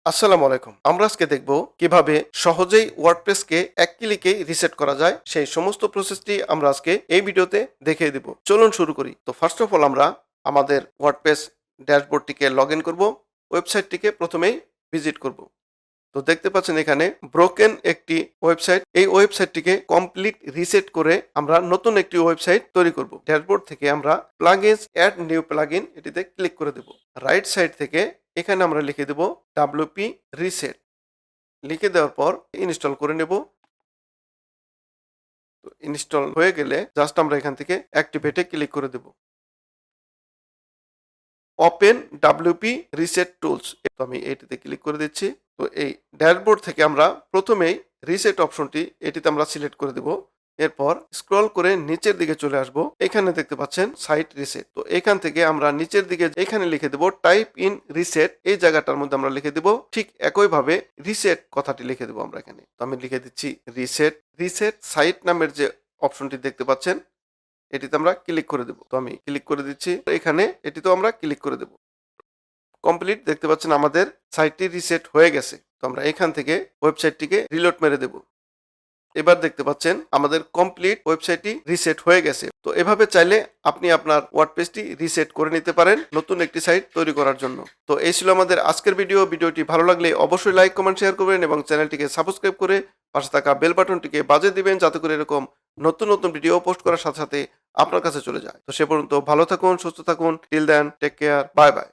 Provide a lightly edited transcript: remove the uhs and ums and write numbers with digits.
আসসালামু আলাইকুম। আমরা আজকে দেখব কিভাবে সহজেই ওয়ার্ডপ্রেসকে এক ক্লিকেই রিসেট করা যায়। সেই সমস্ত প্রসেসটি আমরা আজকে এই ভিডিওতে দেখিয়ে দিব। চলুন শুরু করি। তো ফার্স্ট অফ অল আমরা আমাদের ওয়ার্ডপ্রেস ড্যাশবোর্ডটিকে লগইন করব। ওয়েবসাইটটিকে প্রথমেই ভিজিট করব। তো দেখতে পাচ্ছেন এখানে ব্রোকেন একটি ওয়েবসাইট। এই ওয়েবসাইটটিকে কমপ্লিট রিসেট করে আমরা নতুন একটি ওয়েবসাইট তৈরি করব। ড্যাশবোর্ড থেকে আমরা প্লাগইনস অ্যাড নিউ প্লাগইন এটিতে ক্লিক করে দেব। রাইট সাইড থেকে এখানে আমরা লিখে দেব WP রিসেট। লিখে দেওয়ার পর ইনস্টল করে নেব। তো ইনস্টল হয়ে গেলে জাস্ট আমরা এখান থেকে অ্যাক্টিভেটে ক্লিক করে দেব। ওপেন WP রিসেট টুলস, তো আমি এটিতে ক্লিক করে দিচ্ছি। তো এই ড্যাশবোর্ড থেকে আমরা প্রথমেই রিসেট অপশনটি এটিতে আমরা সিলেক্ট করে দেব। এরপর স্ক্রল করে নিচের দিকে চলে আসব। এখানে দেখতে পাচ্ছেন সাইট রিসেট। তো এখান থেকে আমরা নিচের দিকে এখানে লিখে দেব টাইপ ইন রিসেট। এই জায়গাটার মধ্যে আমরা লিখে দেব ঠিক একইভাবে রিসেট কথাটি লিখে দেব আমরা এখানে। তো আমি লিখে দিচ্ছি রিসেট। রিসেট সাইট নামের যে অপশনটি দেখতে পাচ্ছেন এটিতে আমরা ক্লিক করে দেব। তো আমি ক্লিক করে দিচ্ছি। এখানে এটিতেও আমরা ক্লিক করে দেব। কমপ্লিট, দেখতে পাচ্ছেন আমাদের সাইটটি রিসেট হয়ে গেছে। তো আমরা এখান থেকে ওয়েবসাইটটিকে রিলোড মেরে দেব। এবার দেখতে পাচ্ছেন আমাদের কমপ্লিট ওয়েবসাইটটি রিসেট হয়ে গেছে। তো এভাবে চাইলে আপনি আপনার ওয়ার্ডপ্রেসটি রিসেট করে নিতে পারেন নতুন একটি সাইট তৈরি করার জন্য। তো এই ছিল আমাদের আজকের ভিডিও। ভিডিওটি ভালো লাগলে অবশ্যই লাইক কমেন্ট শেয়ার করবেন এবং চ্যানেলটিকে সাবস্ক্রাইব করে পাশে থাকা বেল বাটনটিকে বাজিয়ে দিবেন যাতে করে এরকম নতুন নতুন ভিডিও পোস্ট করার সাথে সাথে আপনার কাছে চলে যায়। তো সে পর্যন্ত ভালো থাকুন, সুস্থ থাকুন। Till then, take care, bye by.